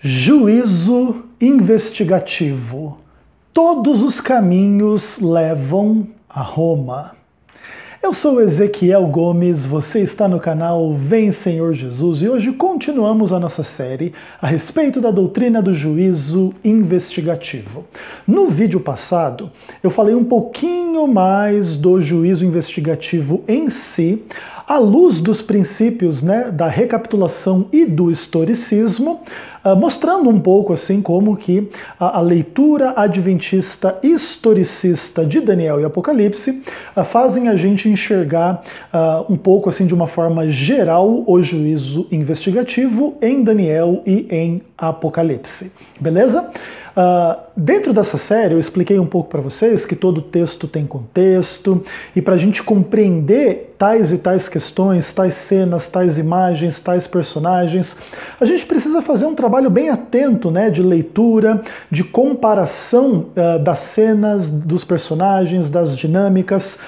Juízo investigativo. Todos os caminhos levam a Roma. Eu sou Ezequiel Gomes, você está no canal Vem Senhor Jesus e hoje continuamos a nossa série a respeito da doutrina do juízo investigativo. No vídeo passado, eu falei um pouquinho mais do juízo investigativo em si, à luz dos princípios da recapitulação e do historicismo, mostrando um pouco assim como que a leitura adventista historicista de Daniel e Apocalipse fazem a gente enxergar um pouco assim de uma forma geral o juízo investigativo em Daniel e em Apocalipse. Beleza? Dentro dessa série eu expliquei um pouco para vocês que todo texto tem contexto e para a gente compreender tais e tais questões, tais cenas, tais imagens, tais personagens, a gente precisa fazer um trabalho bem atento de leitura, de comparação das cenas, dos personagens, das dinâmicas,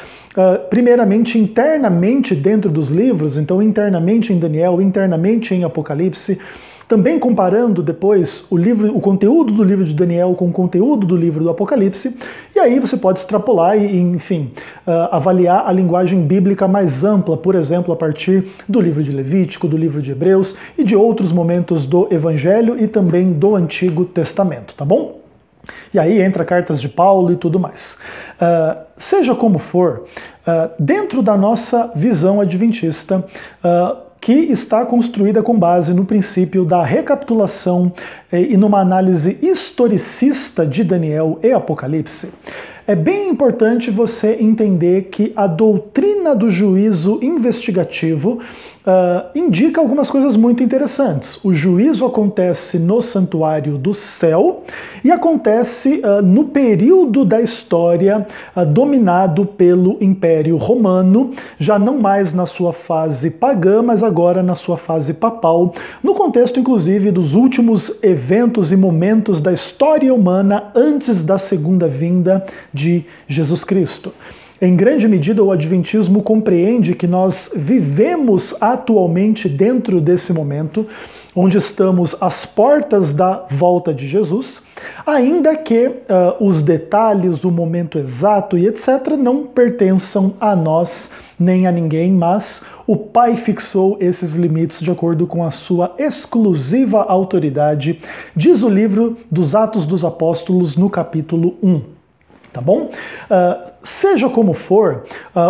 primeiramente internamente dentro dos livros, então internamente em Daniel, internamente em Apocalipse, também comparando depois o conteúdo do livro de Daniel com o conteúdo do livro do Apocalipse, e aí você pode extrapolar e, enfim, avaliar a linguagem bíblica mais ampla, por exemplo, a partir do livro de Levítico, do livro de Hebreus e de outros momentos do Evangelho e também do Antigo Testamento, tá bom? E aí entra cartas de Paulo e tudo mais. Seja como for, dentro da nossa visão adventista, que está construída com base no princípio da recapitulação e numa análise historicista de Daniel e Apocalipse, é bem importante você entender que a doutrina do juízo investigativo indica algumas coisas muito interessantes. O juízo acontece no santuário do céu e acontece no período da história dominado pelo Império Romano, já não mais na sua fase pagã, mas agora na sua fase papal, no contexto inclusive dos últimos eventos e momentos da história humana antes da segunda vinda de Jesus Cristo. Em grande medida, o Adventismo compreende que nós vivemos atualmente dentro desse momento, onde estamos às portas da volta de Jesus, ainda que os detalhes, o momento exato e etc. não pertençam a nós nem a ninguém, mas o Pai fixou esses limites de acordo com a sua exclusiva autoridade, diz o livro dos Atos dos Apóstolos no capítulo 1. Tá bom? Seja como for,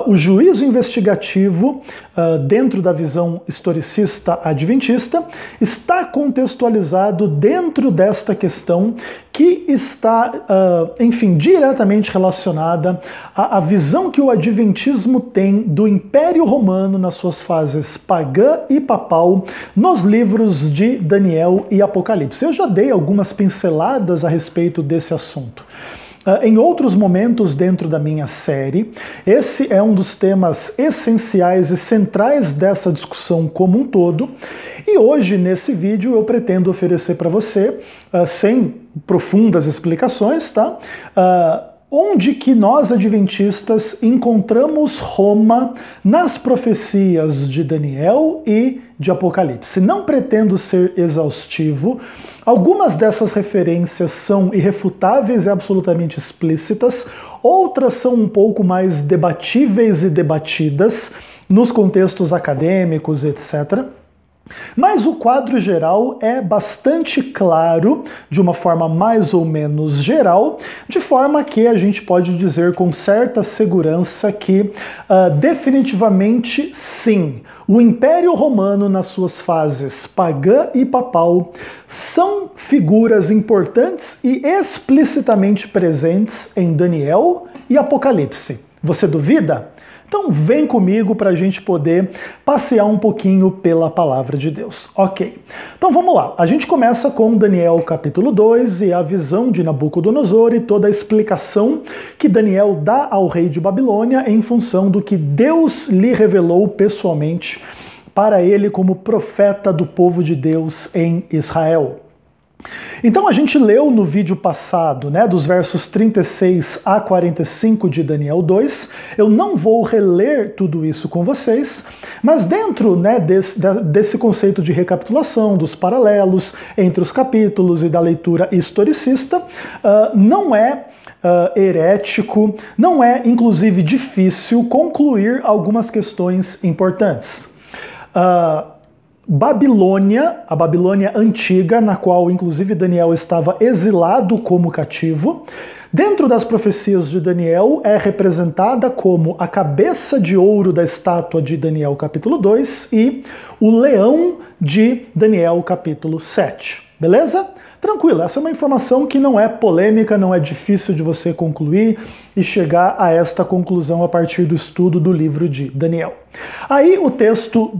o juízo investigativo, dentro da visão historicista adventista, está contextualizado dentro desta questão que está, enfim, diretamente relacionada à visão que o adventismo tem do Império Romano nas suas fases pagã e papal nos livros de Daniel e Apocalipse. Eu já dei algumas pinceladas a respeito desse assunto. Em outros momentos dentro da minha série, esse é um dos temas essenciais e centrais dessa discussão como um todo, e hoje nesse vídeo eu pretendo oferecer para você, sem profundas explicações, tá? Onde que nós adventistas encontramos Roma nas profecias de Daniel e de Apocalipse. Não pretendo ser exaustivo, algumas dessas referências são irrefutáveis e absolutamente explícitas, outras são um pouco mais debatíveis e debatidas nos contextos acadêmicos, etc. Mas o quadro geral é bastante claro, de uma forma mais ou menos geral, de forma que a gente pode dizer com certa segurança que definitivamente sim, o Império Romano nas suas fases pagã e papal são figuras importantes e explicitamente presentes em Daniel e Apocalipse. Você duvida? Então vem comigo para a gente poder passear um pouquinho pela palavra de Deus. Ok, então vamos lá. A gente começa com Daniel capítulo 2 e a visão de Nabucodonosor e toda a explicação que Daniel dá ao rei de Babilônia em função do que Deus lhe revelou pessoalmente para ele como profeta do povo de Deus em Israel. Então a gente leu no vídeo passado, né, dos versos 36 a 45 de Daniel 2, eu não vou reler tudo isso com vocês, mas dentro, né, desse conceito de recapitulação, dos paralelos entre os capítulos e da leitura historicista, não é herético, não é inclusive difícil concluir algumas questões importantes. Babilônia, a Babilônia antiga, na qual inclusive Daniel estava exilado como cativo, dentro das profecias de Daniel é representada como a cabeça de ouro da estátua de Daniel capítulo 2 e o leão de Daniel capítulo 7. Beleza? Tranquilo, essa é uma informação que não é polêmica, não é difícil de você concluir e chegar a esta conclusão a partir do estudo do livro de Daniel. Aí o texto,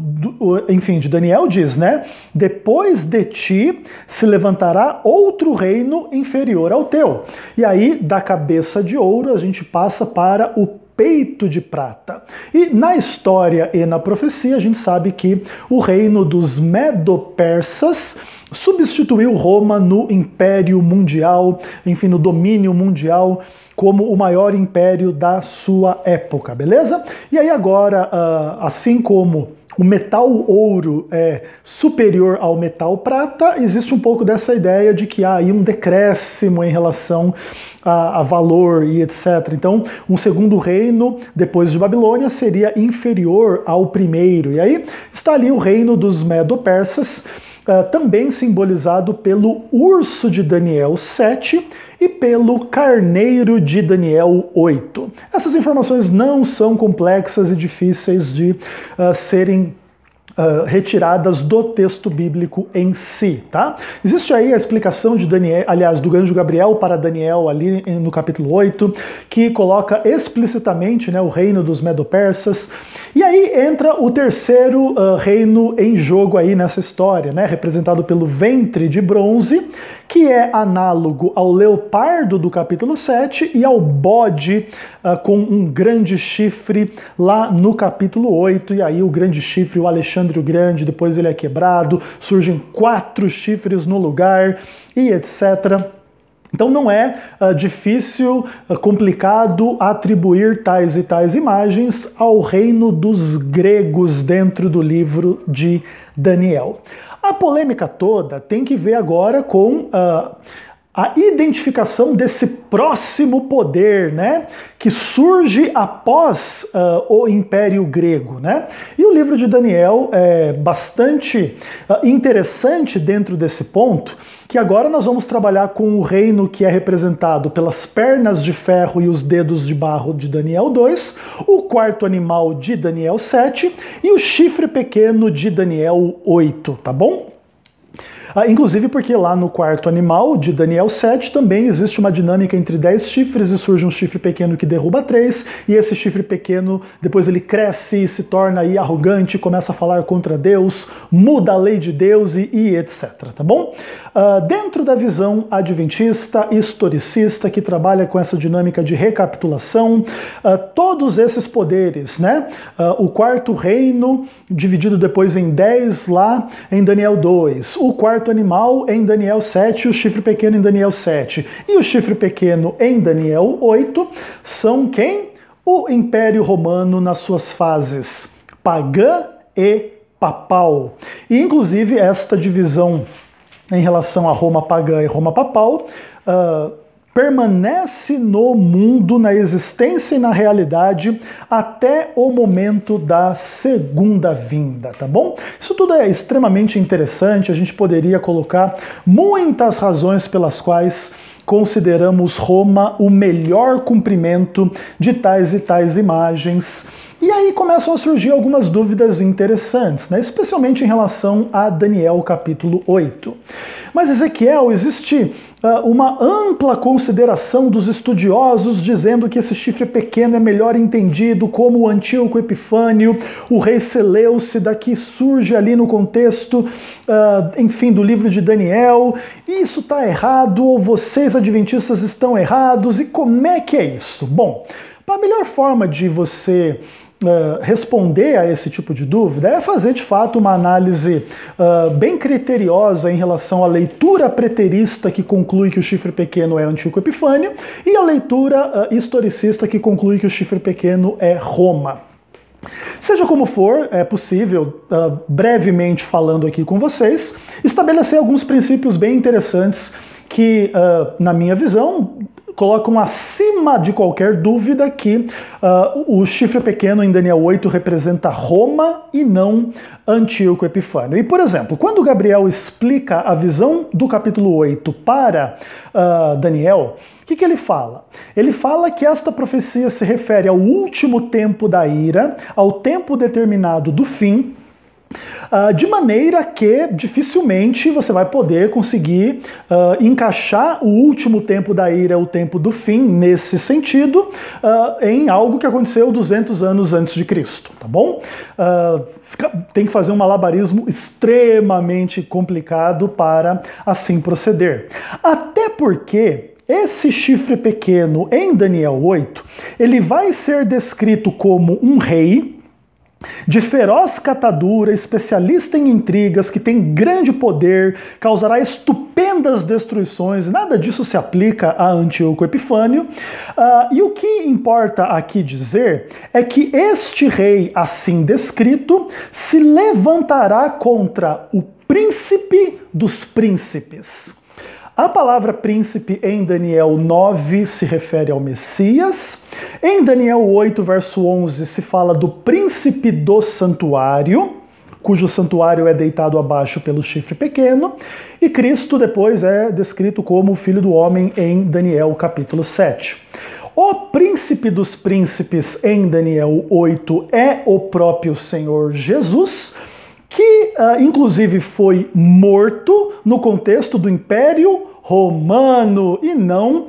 de Daniel diz, né? Depois de ti se levantará outro reino inferior ao teu. E aí, da cabeça de ouro, a gente passa para o peito de prata. E na história e na profecia, a gente sabe que o reino dos Medo-Persas substituiu Roma no Império Mundial, enfim, no domínio mundial, como o maior império da sua época, beleza? E aí agora, assim como o metal ouro é superior ao metal prata, existe um pouco dessa ideia de que há aí um decréscimo em relação a valor e etc. Então, um segundo reino, depois de Babilônia, seria inferior ao primeiro. E aí está ali o reino dos Medo-Persas, também simbolizado pelo urso de Daniel 7 e pelo carneiro de Daniel 8. Essas informações não são complexas e difíceis de serem retiradas do texto bíblico em si, tá? Existe aí a explicação de Daniel, aliás, do anjo Gabriel para Daniel ali no capítulo 8, que coloca explicitamente, né, o reino dos Medo-Persas. E aí entra o terceiro reino em jogo aí nessa história, né, representado pelo ventre de bronze, que é análogo ao leopardo do capítulo 7 e ao bode com um grande chifre lá no capítulo 8, e aí o grande chifre, o Alexandre o Grande, depois ele é quebrado, surgem 4 chifres no lugar e etc. Então não é difícil, complicado atribuir tais e tais imagens ao reino dos gregos dentro do livro de Daniel. A polêmica toda tem que ver agora com a identificação desse próximo poder, né, que surge após o Império Grego, né? E o livro de Daniel é bastante interessante dentro desse ponto, que agora nós vamos trabalhar com o reino que é representado pelas pernas de ferro e os dedos de barro de Daniel 2, o quarto animal de Daniel 7 e o chifre pequeno de Daniel 8, tá bom? Inclusive porque lá no quarto animal de Daniel 7 também existe uma dinâmica entre 10 chifres e surge um chifre pequeno que derruba 3, e esse chifre pequeno depois ele cresce e se torna aí arrogante, começa a falar contra Deus, muda a lei de Deus e etc, tá bom? Dentro da visão adventista, historicista, que trabalha com essa dinâmica de recapitulação, todos esses poderes, né? O quarto reino, dividido depois em 10 lá em Daniel 2, o quarto animal em Daniel 7, o chifre pequeno em Daniel 7 e o chifre pequeno em Daniel 8, são quem? O Império Romano nas suas fases pagã e papal. E inclusive esta divisão em relação a Roma pagã e Roma papal permanece no mundo, na existência e na realidade até o momento da segunda vinda, tá bom? Isso tudo é extremamente interessante, a gente poderia colocar muitas razões pelas quais consideramos Roma o melhor cumprimento de tais e tais imagens. E aí começam a surgir algumas dúvidas interessantes, né? Especialmente em relação a Daniel capítulo 8. Mas Ezequiel, existe uma ampla consideração dos estudiosos dizendo que esse chifre pequeno é melhor entendido como o Antíoco Epifânio, o rei Seleucida, que surge ali no contexto, enfim, do livro de Daniel. Isso está errado, ou vocês adventistas estão errados, e como é que é isso? Bom, a melhor forma de você responder a esse tipo de dúvida é fazer de fato uma análise bem criteriosa em relação à leitura preterista que conclui que o chifre pequeno é Antíoco Epifânio e a leitura historicista que conclui que o chifre pequeno é Roma. Seja como for, é possível, brevemente falando aqui com vocês, estabelecer alguns princípios bem interessantes que, na minha visão, colocam acima de qualquer dúvida que o chifre pequeno em Daniel 8 representa Roma e não Antíoco Epifânio. E, por exemplo, quando Gabriel explica a visão do capítulo 8 para Daniel, o que ele fala? Ele fala que esta profecia se refere ao último tempo da ira, ao tempo determinado do fim, de maneira que dificilmente você vai poder conseguir encaixar o último tempo da ira, o tempo do fim, nesse sentido, em algo que aconteceu 200 anos antes de Cristo, tá bom? Tem que fazer um malabarismo extremamente complicado para assim proceder. Até porque esse chifre pequeno em Daniel 8, ele vai ser descrito como um rei de feroz catadura, especialista em intrigas, que tem grande poder, causará estupendas destruições, nada disso se aplica a Antíoco Epifânio. E o que importa aqui dizer é que este rei, assim descrito, se levantará contra o príncipe dos príncipes. A palavra príncipe em Daniel 9 se refere ao Messias. Em Daniel 8, verso 11, se fala do príncipe do santuário, cujo santuário é deitado abaixo pelo chifre pequeno. E Cristo depois é descrito como o Filho do Homem em Daniel capítulo 7. O príncipe dos príncipes em Daniel 8 é o próprio Senhor Jesus, que inclusive foi morto no contexto do Império Romano e não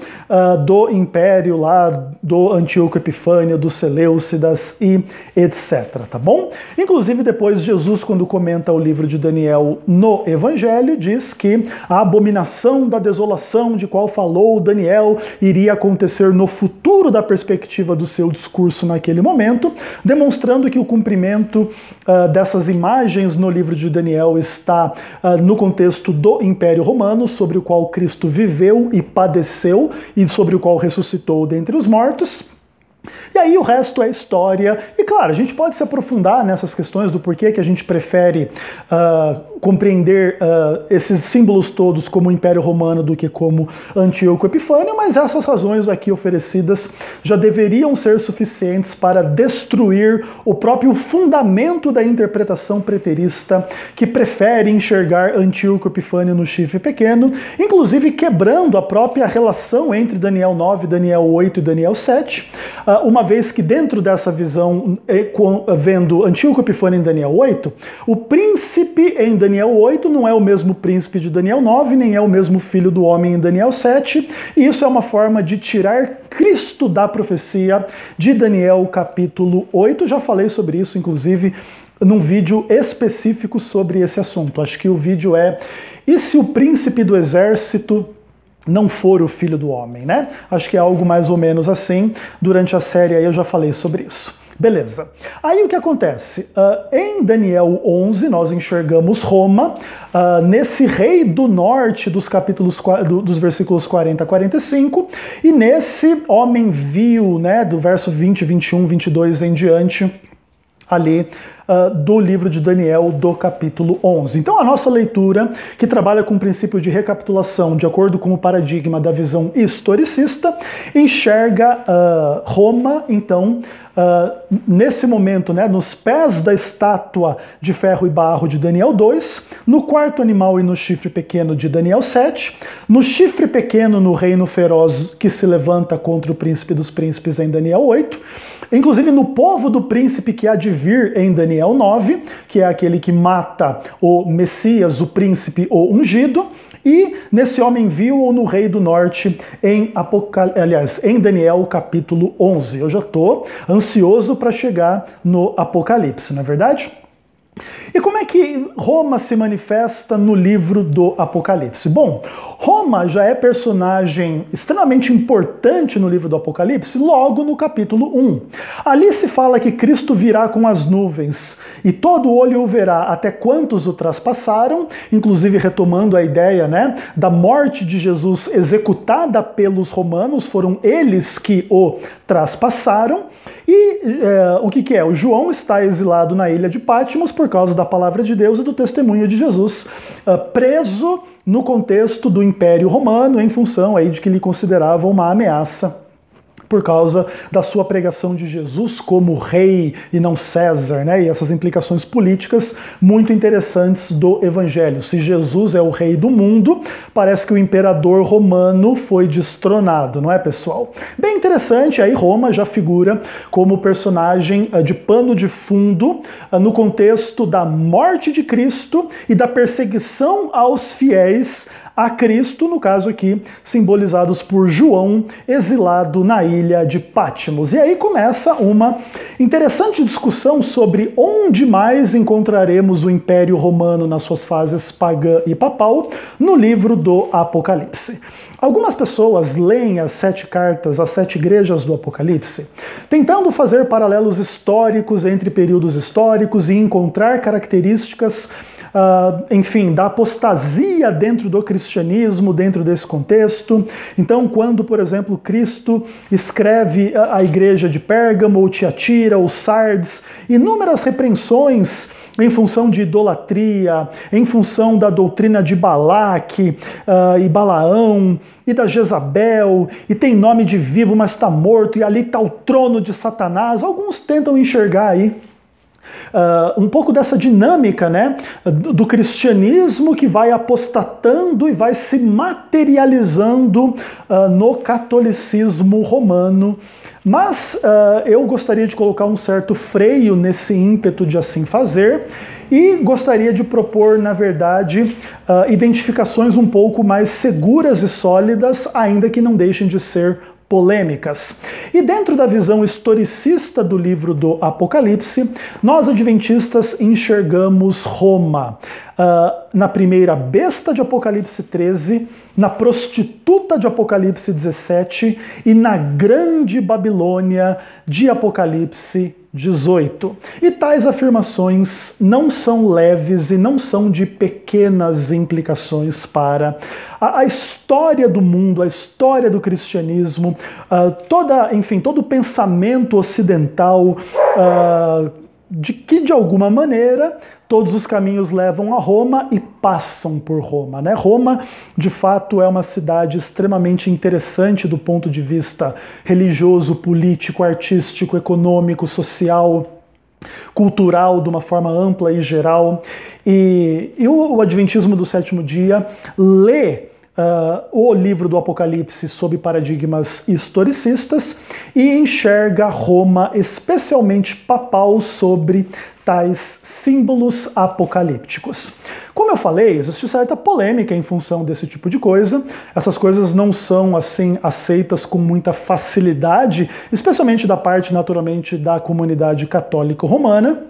do Império lá do Antíoco Epifânio, dos Seleucidas e etc, tá bom? Inclusive depois Jesus, quando comenta o livro de Daniel no Evangelho, diz que a abominação da desolação de qual falou Daniel iria acontecer no futuro da perspectiva do seu discurso naquele momento, demonstrando que o cumprimento dessas imagens no livro de Daniel está no contexto do Império Romano, sobre o qual Cristo viveu e padeceu e sobre o qual ressuscitou dentre os mortos. E aí o resto é história. E claro, a gente pode se aprofundar nessas questões do porquê que a gente prefere compreender esses símbolos todos como Império Romano do que como Antíoco Epifânio, mas essas razões aqui oferecidas já deveriam ser suficientes para destruir o próprio fundamento da interpretação preterista que prefere enxergar Antíoco Epifânio no chifre pequeno, inclusive quebrando a própria relação entre Daniel 9, Daniel 8 e Daniel 7, uma vez que dentro dessa visão, vendo Antíoco Epifânio em Daniel 8, o príncipe em Daniel 8 não é o mesmo príncipe de Daniel 9, nem é o mesmo filho do homem em Daniel 7, e isso é uma forma de tirar Cristo da profecia de Daniel capítulo 8. Já falei sobre isso, inclusive, num vídeo específico sobre esse assunto. Acho que o vídeo é "E se o príncipe do exército não for o filho do homem", né? Acho que é algo mais ou menos assim. Durante a série aí eu já falei sobre isso. Beleza. Aí o que acontece? Em Daniel 11 nós enxergamos Roma, nesse rei do norte dos capítulos dos versículos 40 a 45, e nesse homem vil, né, do verso 20, 21, 22 em diante, ali do livro de Daniel, do capítulo 11. Então a nossa leitura, que trabalha com o princípio de recapitulação de acordo com o paradigma da visão historicista, enxerga Roma, então, nesse momento, né, nos pés da estátua de ferro e barro de Daniel 2, no quarto animal e no chifre pequeno de Daniel 7, no chifre pequeno no reino feroz que se levanta contra o príncipe dos príncipes em Daniel 8, inclusive no povo do príncipe que há de vir em Daniel 9, que é aquele que mata o Messias, o príncipe, o ungido, e nesse homem vil ou no rei do norte em Daniel capítulo 11. Eu já estou ansioso para chegar no Apocalipse, não é verdade? E como é que Roma se manifesta no livro do Apocalipse? Bom, Roma já é personagem extremamente importante no livro do Apocalipse, logo no capítulo 1. Ali se fala que Cristo virá com as nuvens, e todo olho o verá, até quantos o traspassaram, inclusive retomando a ideia, da morte de Jesus executada pelos romanos, foram eles que o traspassaram. E o que é? O João está exilado na ilha de Patmos por causa da palavra de Deus e do testemunho de Jesus, preso no contexto do Império Romano, em função aí de que lhe consideravam uma ameaça por causa da sua pregação de Jesus como rei e não César, e essas implicações políticas muito interessantes do Evangelho. Se Jesus é o rei do mundo, parece que o imperador romano foi destronado, não é, pessoal? Bem interessante, aí Roma já figura como personagem de pano de fundo no contexto da morte de Cristo e da perseguição aos fiéis a Cristo, no caso aqui, simbolizados por João, exilado na ilha de Patmos. E aí começa uma interessante discussão sobre onde mais encontraremos o Império Romano nas suas fases pagã e papal no livro do Apocalipse. Algumas pessoas leem as 7 cartas, as 7 igrejas do Apocalipse, tentando fazer paralelos históricos entre períodos históricos e encontrar características da apostasia dentro do cristianismo, dentro desse contexto. Então, quando, por exemplo, Cristo escreve a igreja de Pérgamo, ou Tiatira, ou Sardes, inúmeras repreensões em função de idolatria, em função da doutrina de Balaque e Balaão, e da Jezabel, e tem nome de vivo, mas está morto, e ali está o trono de Satanás. Alguns tentam enxergar aí um pouco dessa dinâmica do cristianismo que vai apostatando e vai se materializando no catolicismo romano. Mas eu gostaria de colocar um certo freio nesse ímpeto de assim fazer e gostaria de propor, na verdade, identificações um pouco mais seguras e sólidas, ainda que não deixem de ser polêmicas. E dentro da visão historicista do livro do Apocalipse, nós adventistas enxergamos Roma na primeira besta de Apocalipse 13, na prostituta de Apocalipse 17 e na grande Babilônia de Apocalipse 18. E tais afirmações não são leves e não são de pequenas implicações para a história do mundo, a história do cristianismo, todo o pensamento ocidental, de que, de alguma maneira, todos os caminhos levam a Roma e passam por Roma, Roma, de fato, é uma cidade extremamente interessante do ponto de vista religioso, político, artístico, econômico, social, cultural, de uma forma ampla e geral. E o Adventismo do Sétimo Dia lê o livro do Apocalipse sob paradigmas historicistas e enxerga Roma, especialmente papal, sobre tais símbolos apocalípticos. Como eu falei, existe certa polêmica em função desse tipo de coisa. Essas coisas não são assim aceitas com muita facilidade, especialmente da parte, naturalmente, da comunidade católica romana.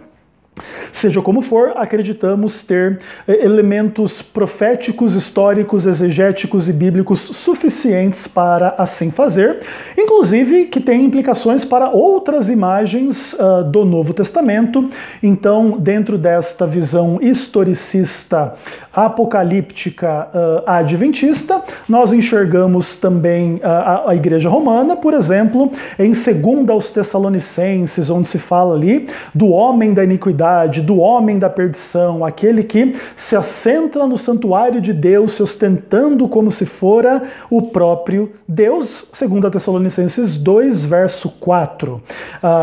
Seja como for, acreditamos ter elementos proféticos, históricos, exegéticos e bíblicos suficientes para assim fazer, inclusive que tem implicações para outras imagens do Novo Testamento. Então, dentro desta visão historicista, apocalíptica, adventista, nós enxergamos também a Igreja Romana, por exemplo, em 2 aos Tessalonicenses, onde se fala ali do homem da iniquidade, do homem da perdição, aquele que se assentra no santuário de Deus, se ostentando como se fora o próprio Deus, 2 Tessalonicenses 2, verso 4.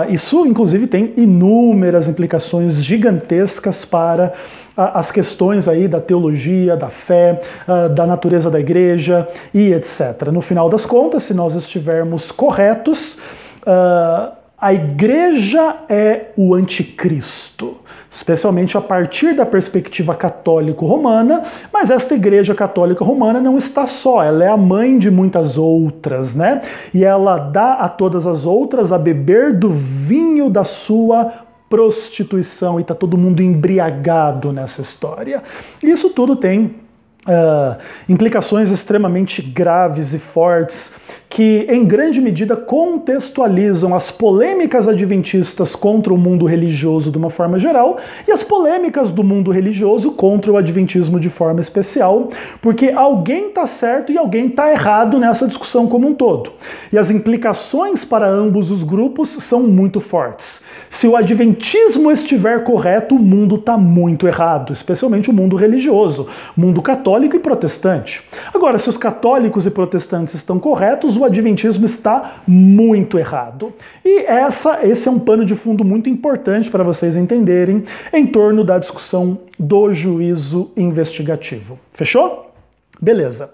Isso, inclusive, tem inúmeras implicações gigantescas para as questões aí da teologia, da fé, da natureza da igreja e etc. No final das contas, se nós estivermos corretos, a igreja é o anticristo, especialmente a partir da perspectiva católico-romana, mas esta igreja católica romana não está só, ela é a mãe de muitas outras, E ela dá a todas as outras a beber do vinho da sua prostituição e está todo mundo embriagado nessa história. Isso tudo tem implicações extremamente graves e fortes que, em grande medida, contextualizam as polêmicas adventistas contra o mundo religioso de uma forma geral e as polêmicas do mundo religioso contra o adventismo de forma especial, porque alguém está certo e alguém está errado nessa discussão como um todo. E as implicações para ambos os grupos são muito fortes. Se o adventismo estiver correto, o mundo está muito errado, especialmente o mundo religioso, mundo católico e protestante. Agora, se os católicos e protestantes estão corretos, o adventismo está muito errado. E esse é um pano de fundo muito importante para vocês entenderem em torno da discussão do juízo investigativo. Fechou? Beleza.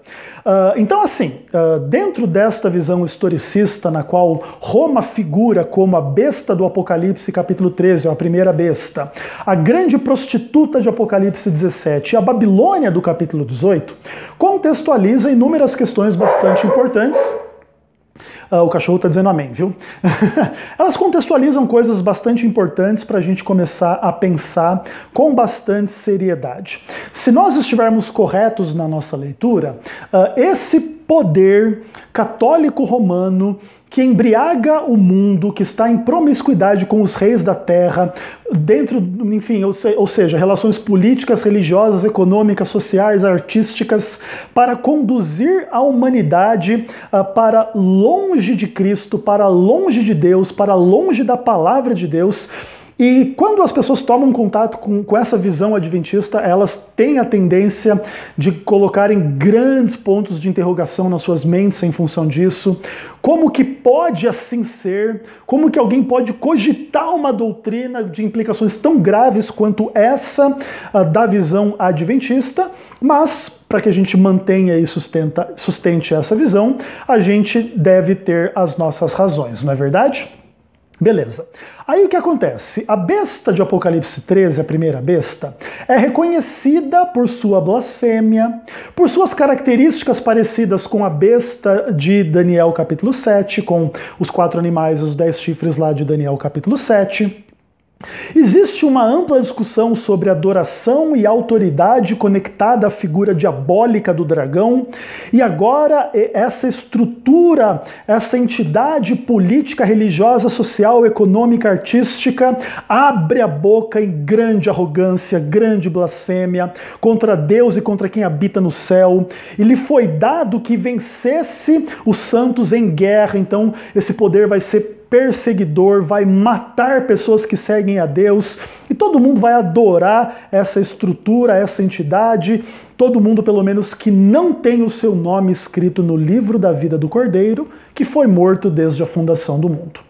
Então, assim, dentro desta visão historicista na qual Roma figura como a besta do Apocalipse capítulo 13, a primeira besta, a grande prostituta de Apocalipse 17 e a Babilônia do capítulo 18, contextualiza inúmeras questões bastante importantes. O cachorro está dizendo amém, viu? Elas contextualizam coisas bastante importantes para a gente começar a pensar com bastante seriedade. Se nós estivermos corretos na nossa leitura, esse poder católico romano que embriaga o mundo, que está em promiscuidade com os reis da terra, dentro, enfim, ou seja, relações políticas, religiosas, econômicas, sociais, artísticas, para conduzir a humanidade para longe de Cristo, para longe de Deus, para longe da palavra de Deus. E quando as pessoas tomam contato com essa visão adventista, elas têm a tendência de colocarem grandes pontos de interrogação nas suas mentes em função disso. Como que pode assim ser? Como que alguém pode cogitar uma doutrina de implicações tão graves quanto essa da visão adventista? Mas, para que a gente mantenha e sustente essa visão, a gente deve ter as nossas razões, não é verdade? Beleza. Aí o que acontece? A besta de Apocalipse 13, a primeira besta, é reconhecida por sua blasfêmia, por suas características parecidas com a besta de Daniel capítulo 7, com os 4 animais e os 10 chifres lá de Daniel capítulo 7. Existe uma ampla discussão sobre adoração e autoridade conectada à figura diabólica do dragão, e agora essa estrutura, essa entidade política, religiosa, social, econômica, artística, abre a boca em grande arrogância, grande blasfêmia contra Deus e contra quem habita no céu, e lhe foi dado que vencesse os santos em guerra. Então esse poder vai ser perseguidor, vai matar pessoas que seguem a Deus, e todo mundo vai adorar essa estrutura, essa entidade, todo mundo, pelo menos, que não tem o seu nome escrito no livro da vida do Cordeiro, que foi morto desde a fundação do mundo.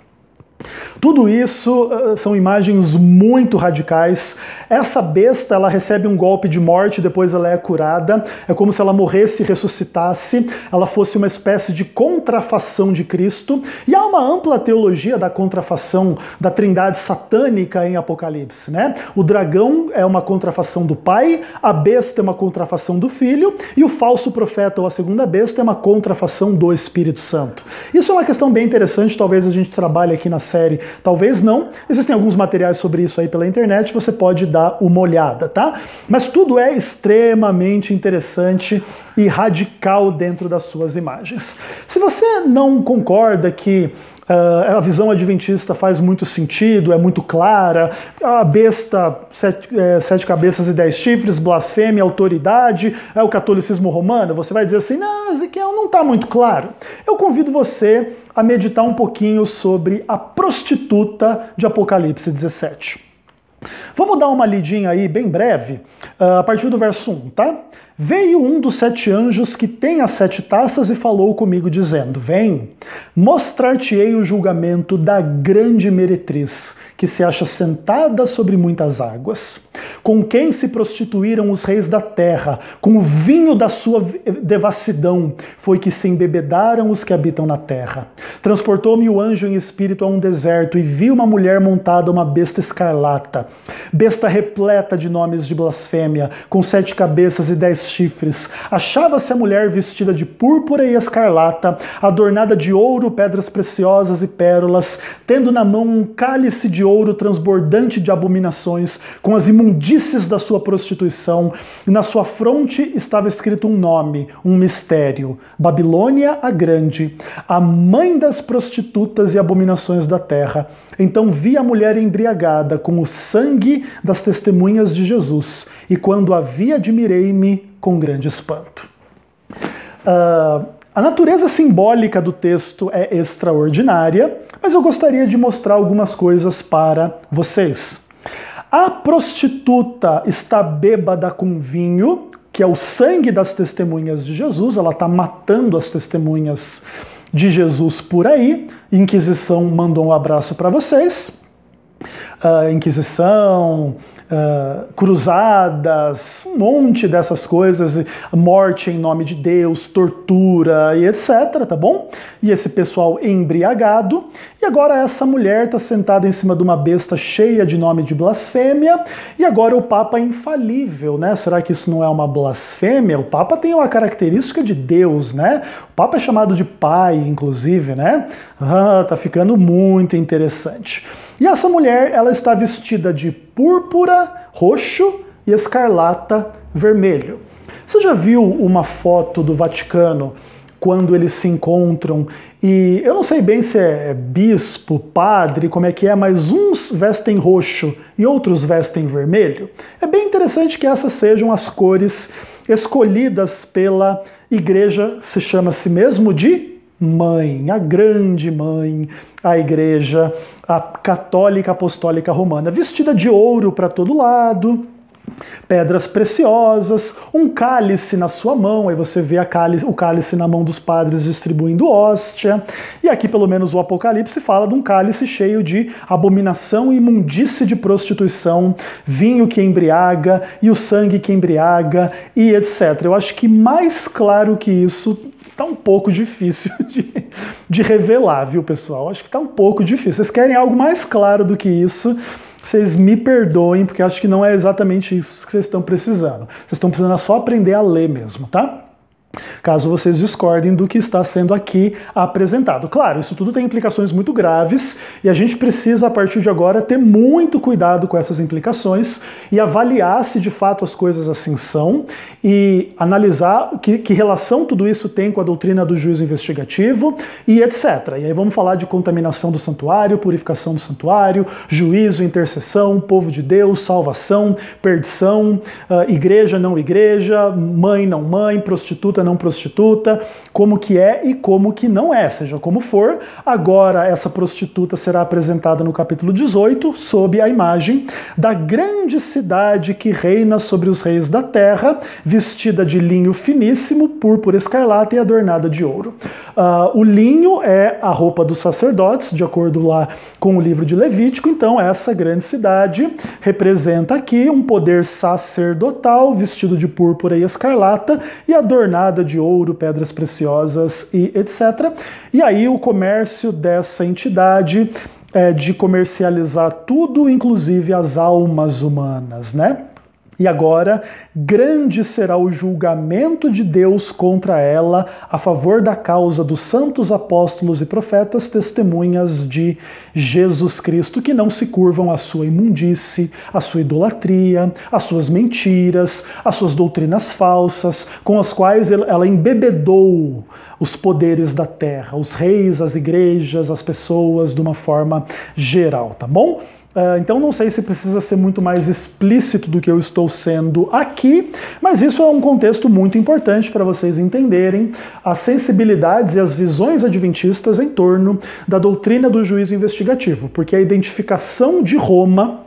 Tudo isso são imagens muito radicais. Essa besta, ela recebe um golpe de morte, depois ela é curada. É como se ela morresse e ressuscitasse. Ela fosse uma espécie de contrafação de Cristo. E há uma ampla teologia da contrafação da trindade satânica em Apocalipse, né? O dragão é uma contrafação do Pai, a besta é uma contrafação do Filho, e o falso profeta, ou a segunda besta, é uma contrafação do Espírito Santo. Isso é uma questão bem interessante, talvez a gente trabalhe aqui na série, talvez não. Existem alguns materiais sobre isso aí pela internet, você pode dar uma olhada, tá? Mas tudo é extremamente interessante e radical dentro das suas imagens. Se você não concorda que a visão adventista faz muito sentido, é muito clara, a besta, 7 cabeças e 10 chifres, blasfêmia, autoridade, é o catolicismo romano, você vai dizer assim, não, Ezequiel, não está muito claro. Eu convido você a meditar um pouquinho sobre a prostituta de Apocalipse 17. Vamos dar uma lidinha aí bem breve, a partir do verso 1, tá? Veio um dos 7 anjos que tem as 7 taças e falou comigo, dizendo, vem, mostrar-te-ei o julgamento da grande meretriz, que se acha sentada sobre muitas águas, com quem se prostituíram os reis da terra, com o vinho da sua devassidão, foi que se embebedaram os que habitam na terra. Transportou-me o anjo em espírito a um deserto, e vi uma mulher montada, uma besta escarlata, besta repleta de nomes de blasfêmia, com 7 cabeças e 10 chifres. Achava-se a mulher vestida de púrpura e escarlata, adornada de ouro, pedras preciosas e pérolas, tendo na mão um cálice de ouro transbordante de abominações, com as imundícies da sua prostituição, e na sua fronte estava escrito um nome, um mistério: Babilônia a Grande, a mãe das prostitutas e abominações da terra. Então vi a mulher embriagada com o sangue das testemunhas de Jesus, e quando a vi, admirei-me com grande espanto. A natureza simbólica do texto é extraordinária, mas eu gostaria de mostrar algumas coisas para vocês. A prostituta está bêbada com vinho, que é o sangue das testemunhas de Jesus, ela está matando as testemunhas de Jesus por aí. Inquisição mandou um abraço para vocês. Inquisição, cruzadas, um monte dessas coisas, morte em nome de Deus, tortura e etc, tá bom? E esse pessoal embriagado. E agora essa mulher está sentada em cima de uma besta cheia de nome de blasfêmia, e agora o Papa é infalível, né? Será que isso não é uma blasfêmia? O Papa tem uma característica de Deus, né? O Papa é chamado de pai, inclusive, né? Tá ficando muito interessante. E essa mulher, ela está vestida de púrpura, roxo e escarlata, vermelho. Você já viu uma foto do Vaticano quando eles se encontram? E eu não sei bem se é bispo, padre, como é que é, mas uns vestem roxo e outros vestem vermelho. É bem interessante que essas sejam as cores escolhidas pela igreja, se chama a si mesmo de mãe, a grande mãe, a igreja, a católica apostólica romana, vestida de ouro para todo lado, pedras preciosas, um cálice na sua mão, aí você vê o cálice na mão dos padres distribuindo hóstia, e aqui pelo menos o Apocalipse fala de um cálice cheio de abominação e imundície de prostituição, vinho que embriaga e o sangue que embriaga e etc. Eu acho que mais claro que isso tá um pouco difícil de revelar, viu, pessoal? Acho que tá um pouco difícil. Vocês querem algo mais claro do que isso? Vocês me perdoem, porque acho que não é exatamente isso que vocês estão precisando. Vocês estão precisando só aprender a ler mesmo, tá? Caso vocês discordem do que está sendo aqui apresentado. Claro, isso tudo tem implicações muito graves e a gente precisa, a partir de agora, ter muito cuidado com essas implicações e avaliar se de fato as coisas assim são e analisar que relação tudo isso tem com a doutrina do juízo investigativo e etc. E aí vamos falar de contaminação do santuário, purificação do santuário, juízo, intercessão, povo de Deus, salvação, perdição, igreja, não igreja, mãe, não mãe, prostituta, não prostituta, como que é e como que não é, seja como for. Agora essa prostituta será apresentada no capítulo 18 sob a imagem da grande cidade que reina sobre os reis da terra, vestida de linho finíssimo, púrpura escarlata e adornada de ouro. O linho é a roupa dos sacerdotes, de acordo lá com o livro de Levítico, então essa grande cidade representa aqui um poder sacerdotal, vestido de púrpura e escarlata e adornada de ouro, pedras preciosas e etc. E aí o comércio dessa entidade é de comercializar tudo, inclusive as almas humanas, né? E agora, grande será o julgamento de Deus contra ela, a favor da causa dos santos apóstolos e profetas, testemunhas de Jesus Cristo, que não se curvam à sua imundície, à sua idolatria, às suas mentiras, às suas doutrinas falsas, com as quais ela embebedou os poderes da terra, os reis, as igrejas, as pessoas, de uma forma geral, tá bom? Então não sei se precisa ser muito mais explícito do que eu estou sendo aqui, mas isso é um contexto muito importante para vocês entenderem as sensibilidades e as visões adventistas em torno da doutrina do juízo investigativo, porque a identificação de Roma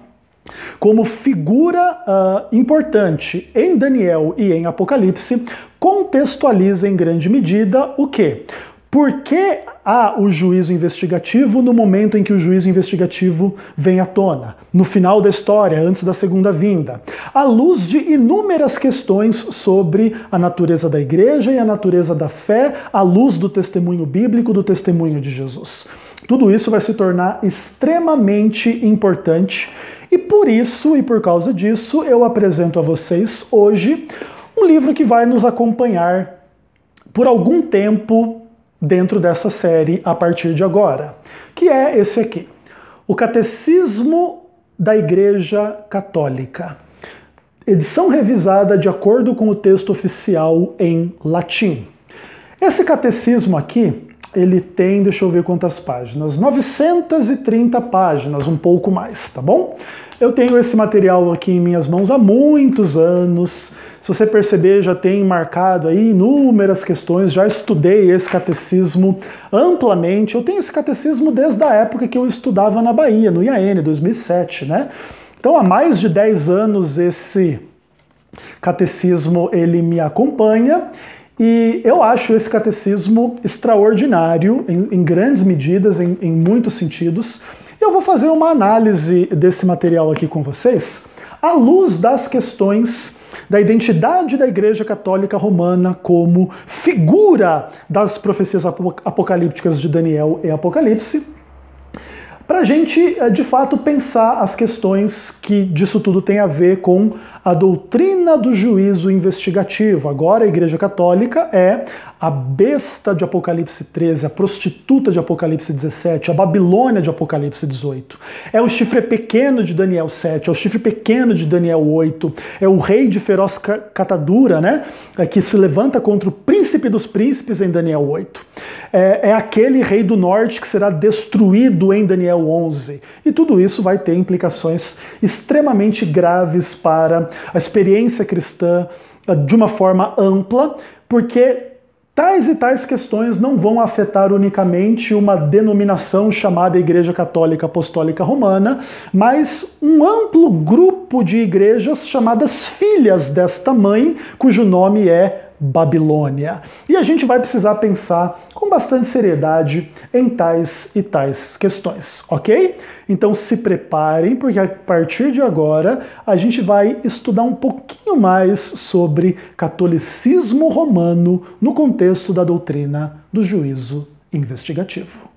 como figura importante em Daniel e em Apocalipse contextualiza em grande medida o quê? Por que há o juízo investigativo no momento em que o juízo investigativo vem à tona? No final da história, antes da segunda vinda. À luz de inúmeras questões sobre a natureza da igreja e a natureza da fé, à luz do testemunho bíblico, do testemunho de Jesus. Tudo isso vai se tornar extremamente importante e por isso, e por causa disso, eu apresento a vocês hoje um livro que vai nos acompanhar por algum tempo dentro dessa série a partir de agora, que é esse aqui, o Catecismo da Igreja Católica, edição revisada de acordo com o texto oficial em latim. Esse catecismo aqui, ele tem, deixa eu ver quantas páginas, 930 páginas, um pouco mais, tá bom? Eu tenho esse material aqui em minhas mãos há muitos anos. Se você perceber, já tem marcado aí inúmeras questões, já estudei esse catecismo amplamente. Eu tenho esse catecismo desde a época que eu estudava na Bahia, no IAN, 2007, né? Então, há mais de 10 anos esse catecismo, ele me acompanha. E eu acho esse catecismo extraordinário, em grandes medidas, em muitos sentidos. Eu vou fazer uma análise desse material aqui com vocês, à luz das questões da identidade da Igreja Católica Romana como figura das profecias apocalípticas de Daniel e Apocalipse, para a gente, de fato, pensar as questões que disso tudo tem a ver com a doutrina do juízo investigativo. Agora a Igreja Católica é a besta de Apocalipse 13, a prostituta de Apocalipse 17, a Babilônia de Apocalipse 18. É o chifre pequeno de Daniel 7, é o chifre pequeno de Daniel 8, é o rei de feroz catadura, né, que se levanta contra o príncipe dos príncipes em Daniel 8. É aquele rei do norte que será destruído em Daniel 11. E tudo isso vai ter implicações extremamente graves para a experiência cristã de uma forma ampla, porque tais e tais questões não vão afetar unicamente uma denominação chamada Igreja Católica Apostólica Romana, mas um amplo grupo de igrejas chamadas filhas desta mãe, cujo nome é Babilônia. E a gente vai precisar pensar com bastante seriedade em tais e tais questões, ok? Então se preparem, porque a partir de agora a gente vai estudar um pouquinho mais sobre catolicismo romano no contexto da doutrina do juízo investigativo.